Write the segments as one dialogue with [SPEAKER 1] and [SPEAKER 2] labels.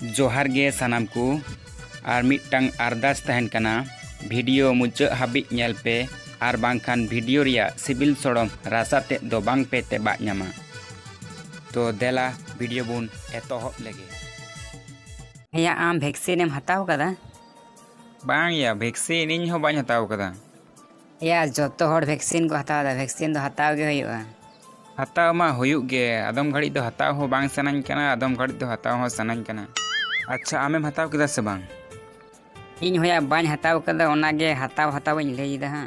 [SPEAKER 1] जोहार गे सानाम को और मिटटांग अरदास तहन कना वीडियो मुचाद हाबिज नेल पे और बांखान वीडियो रिया सिबिल सोड़म रासा ते दो बांग पे ते बा न्यामा। तो देला वीडियो बुन एतोहब लेगे।
[SPEAKER 2] या आम वैक्सीन एम हताव कदा?
[SPEAKER 1] बांग या वैक्सीन इन हो बाñ हताव कदा।
[SPEAKER 2] या जोतो हर वैक्सीन को हताव दा, वैक्सीन दो हताव गे हुयुआ।
[SPEAKER 1] हताव मा हुयुग गे, आदम घड़ी दो हताव हो बांग सनाñ कना, आदम घड़ी दो हताव हो सनाñ कना। अच्छा आमेम हताव किदा से बांग?
[SPEAKER 2] इन होया बाñ हताव कदा ओनागे हताव इन लई दा हां।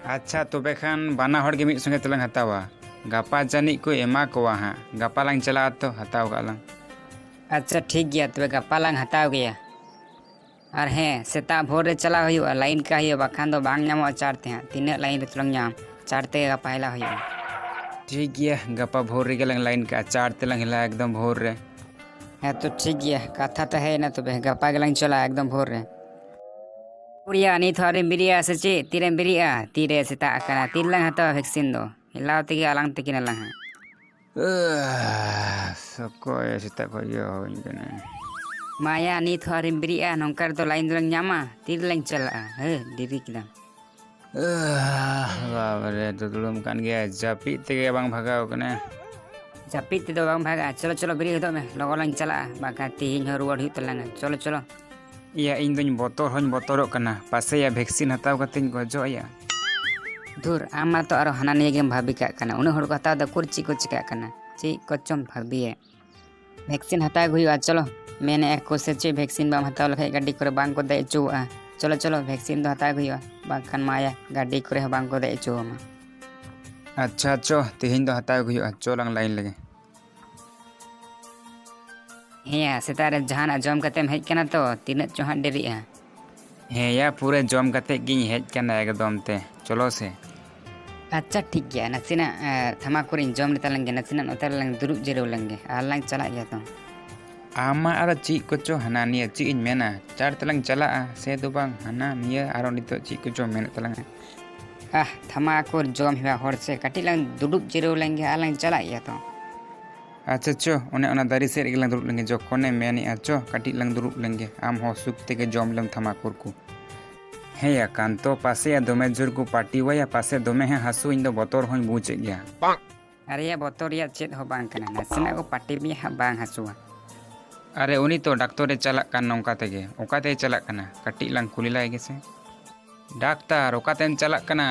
[SPEAKER 1] अच्छा तोबे खान बाना हर गे मिट संगे तलंग हतावा। गापा जानी को एमा कोवा हां, गापा लांग चला तो हताव गालांग।
[SPEAKER 2] अच्छा ठीक गया तबे गप्पा लांग हताव गया। और हें सेता भोर रे चला हुयुआ, लाइन का हुयुआ बाखान दो बांग ᱧᱟᱢᱚᱜ चारते हां। तीना लाइन रे तुलंग ᱧᱟᱢ चारते गप्पा हेला हुयुआ।
[SPEAKER 1] ठीक गया गापा भोर रे गेलंग लाइन का चार तेलंग हिला एकदम भोर रे।
[SPEAKER 2] है तो ठीक गया कथा तो है ना तबे गप्पा गेलंग चला एकदम भोर रे। पुरिया नित हरे बिरिया से चे तीरे बिरिया तीरे सेता कना तीरलंग हताव वैक्सीन दो हिलाव तेगे अलांग तेकिन लंग हां।
[SPEAKER 1] सबको ऐसे को ये हो इनकने
[SPEAKER 2] माया नित हरे बिरिया नोंकर तो लाइन दुलंग ᱧᱟᱢᱟ तीरलंग चला हे डिरी किदा।
[SPEAKER 1] बाबरे दुदुलुम कान गया जापी तेगे बांग भगाव कने।
[SPEAKER 2] जापी ते दो बांग भागा चलो चलो बिरी हदो में लगो लंग चला बाका तीन हो रुवाड़ हुई तलंग चलो चलो।
[SPEAKER 1] या इन दुñ बोतोर होñ बोतोरok kana पासे या वैक्सीन हताव कतेñ गजो या।
[SPEAKER 2] धुर आमा तो आरो हाना निये गेम भाबी का कना उन हड़ को हताव दा कुर्ची को चिका कना ची कोचम भाबिए वैक्सीन हताव हुई चलो मैंने एक को से चे वैक्सीन बाम हताव लखाय गाड़ी करे बांग को दे चुआ। चलो चलो वैक्सीन दो हताव हुई बाखान माया गाड़ी करे बांग को दे चुआ मा।
[SPEAKER 1] अच्छा चो तेहिñ दो हताव हुई चो लंग लाइन लगे।
[SPEAKER 2] हेया सेतारे जहान जम कतेम हेज कना तो तीन चोहा डेरिया।
[SPEAKER 1] हे या पूरे जम कते गिñ हेज कना एकदम ते चलो से।
[SPEAKER 2] अच्छा ठीक गया नसीना थमाकुरिन जम लेता लंगे नसीना उतर लंग दुरुप जिरो लंगे आलंग चला गया तो
[SPEAKER 1] आमा आरो ची कोचो हना निया ची इन मेना चार तलंग चला से दो बांग हना निया आरो नितो ची कोचो मेन तलंग
[SPEAKER 2] थमाकुर जम हिवा हर से कटी लंग दुरुप जिरो लंगे आलंग चला गया तो।
[SPEAKER 1] अच्छा चो उन्हें दारी से लंग दुरुप लेंगे जो कोने मेनी चो कटी लंग दुरुप लेंगे आम हो सुख तेगे जम लंग थमाकुर को। हे या कांतो पासे या दोमे जोर को पार्टी वा या पासे दोमे है हसु इन दो बोतोर होñ बुझे गया।
[SPEAKER 2] अरे या बोतोर या चेत हो बांग कना नसीना को पार्टी भी बांग हसुआ।
[SPEAKER 1] अरे उनी तो डॉक्टर चला कान नौका तेगे ओकाते चला कना कटी लंग कुली लाए गेसे डॉक्टर ओकातेम चला कना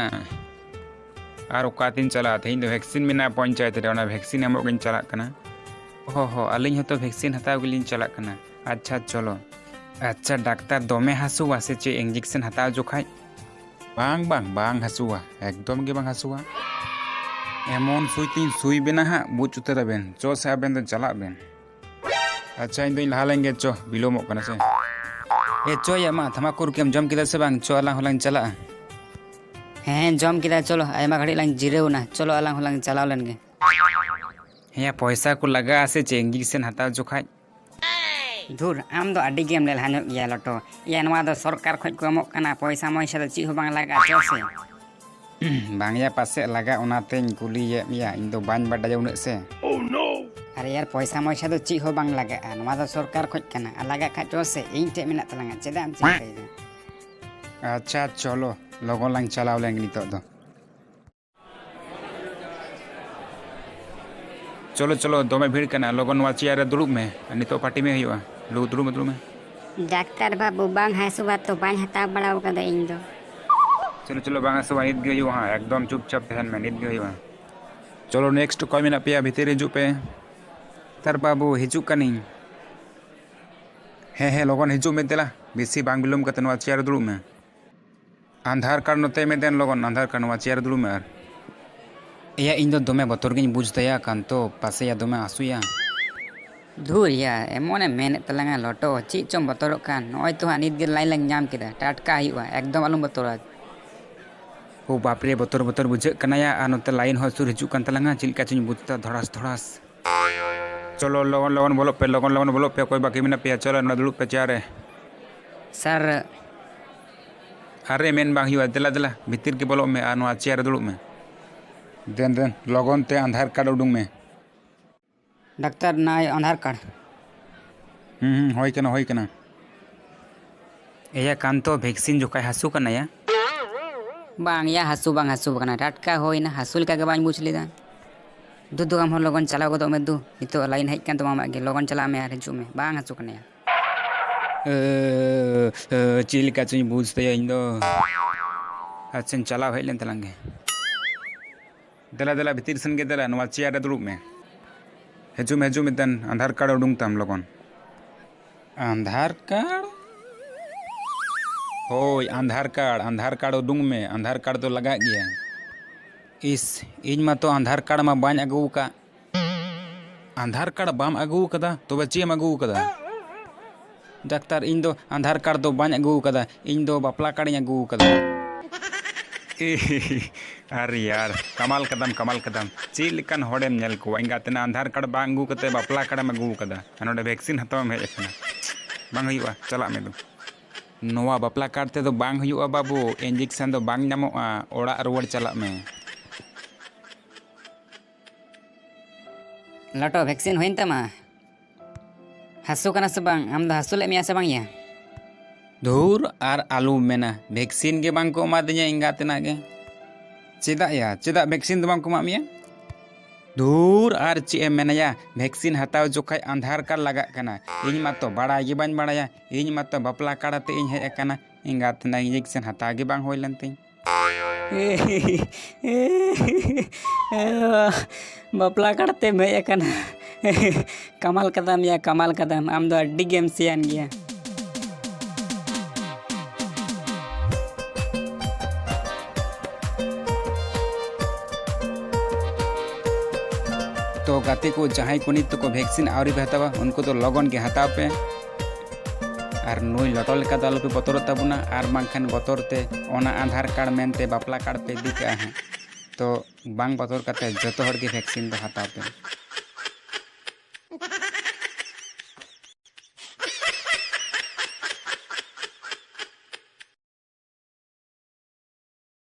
[SPEAKER 1] और ओकातिन चला तेहिñ दो वैक्सीन मेना पंचायत रे ओना वैक्सीन एमो गिन चला कना। हो अलिñ हतो वैक्सीन हताव गिलिन चला कना। अच्छा चलो अच्छा डॉक्टर दोमे हसुआ से चे इंजेक्शन हताव जोखाय? बांग बांग बांग हसुआ एकदम गे बांग हसुआ एमन सुई सुई बेना हा बुझ उतर बेन चो से आबेन तो चला बेन। अच्छा इन दिन लहा लेंगे चो बिलोमो कना से ए चो या मा थमाकुर केम जम किदा से बांग चो अलांग होलांग चला।
[SPEAKER 2] हैं जम किदा चलो आयमा घड़ी लंग जिरेउ ना चलो अलांग होलांग चलाव लनगे।
[SPEAKER 1] हे पैसा को लगा से चे इंजेक्शन हताव जोखाय?
[SPEAKER 2] धुर आम दो अड्डी गेम लेल हानो गया लटो या नवा दो सरकार खोज को एमो कना पैसा मैसा ची हो बांग लगा चो से
[SPEAKER 1] बांग या पासे लगा ओनातेñ कुली ये मिया इन दो बाñ बड़ा उन से। ओह नो
[SPEAKER 2] अरे यार पैसा मैसा दो ची हो बांग लगा नवा दो सरकार खोज कना लगा खा चो से इन टे मेना तलंगा चेदा आम ची।
[SPEAKER 1] अच्छा चलो लगन लांग चलाव लेंगे नितो दो चलो चलो दोमे भीड़ कना लगन वा चेयर दुरुब में नितो पार्टी में हुआ दुरुब में।
[SPEAKER 3] डाक्टर बाबू बांग हसुआ तो बाñ हताव बड़ाव कदा इन दो।
[SPEAKER 1] चलो चलो बांग हसुआ नित गे हुआ एकदम चुपचाप तहन में नित गे हुआ। चलो नेक्स्ट कोई मेना पे भीतर हिजू पे तार बाबू हिजू कनी हे लगन हिजू में देला बेसी बांग बिलोम कते नवा चेयर दुरुब में आधार कार्ड नोते में देन लगन आधार कार्ड नवा चेयर दुरुब में। या इन दो दोमे बतोर गिñ बुझ दया कांतो पासे या दोमे आसुया।
[SPEAKER 2] धुर या एमोने मेने तलंगा लटो ची चम बतोर कान नय तो नित गे लाइन लंग ᱧᱟᱢ केदा टाटका हुआ एकदम आलम बतोरा।
[SPEAKER 1] ओ बापरे बतोर बतोर बुझे कना या नोते लाइन हो सुर हिजू कान तलंगा चिलका चिन बुझता धड़ास धड़ास। चलो लगन लगन बोलो पे कोई बाकी मेना पे चलो ना दुरुब पे चारे
[SPEAKER 2] सर
[SPEAKER 1] अरे मेन बांग हुआ देला देला भीतर के बोलो में आ चेयर दुरुब में देन लगन ते आधार कार्ड उडुंग में।
[SPEAKER 2] डॉक्टर ना आधार कार्ड
[SPEAKER 1] होय कना एया कांतो वैक्सीन जोकाय हासु कना या
[SPEAKER 2] बांग या हासु बांग हासु कना टाटका होइना हासु लेका गे बाñ बुझ लेदा दु दु हम लगन चला गदो में दु नितो लाइन हेज कान तो मामा गे लगन चला में हिजु में बांग हासु कना या
[SPEAKER 1] चिलका चुई बुझते इन दो अच्छा चला हेज लेन तलांगे दला दला भीतर सन गे दला नवा चेयर रे दुरुब में हेजु में तन आधार कार्ड उडुंग तम लगन आधार कार्ड होय आधार कार्ड उडुंग में आधार कार्ड तो लगा गया इस इन मा तो आधार कार्ड मा बाñ अगू का आधार कार्ड बाम अगू कदा तो चेम अगू कदा डाक्तार इन दो आधार कार्ड तो बाñ अगू कदा इन दो बापला कार्ड अगू कदा अरे यार कमाल कदम चीज लेकान होड़ेम नेल को इंगातना आधार कार्ड बांग अगू कते बापला कार्ड में अगू कदा नोडे वैक्सीन हताव में हेज कना बांग हुआ चला में दो नोवा बापला कार्ड ते दो बांग हुआ बाबू इंजेक्शन दो बांग नामोआ ओड़ा रुवाड़ चला में
[SPEAKER 2] लटो वैक्सीन होइन तमा हासु कना से बांग आम द हासु ले मिया से बांग या
[SPEAKER 1] धूर आर आलू मेना वैक्सीन के बांग को मा दिया इंगातना गे चेदा वैक्सीन दो बांग को मा मिया धूर आर चे मेनाया वैक्सीन हताव जोखाय आधार कार्ड लगा कना इन मा तो बड़ा गे बाñ बड़ाया इन मा तो बापला कार्ड ते इन हेज कना इंगातना इंजेक्शन हता गे बांग होय लनते
[SPEAKER 2] बापला काटते मैं कना कमाल कदम आम दो अड्डी गेम सियान गया
[SPEAKER 1] तो गाते को जहां को नित को वैक्सीन आवरी पे हतावा उनको तो लगन के हताव पे और नुई लटो लेका तो आलो पे बतर ताबुना और बांखान बतर ते ओना आधार कार्ड मेनते बापला कार्ड पे दिका है तो बांग बतर काते जतो हर के वैक्सीन दो हताव पे।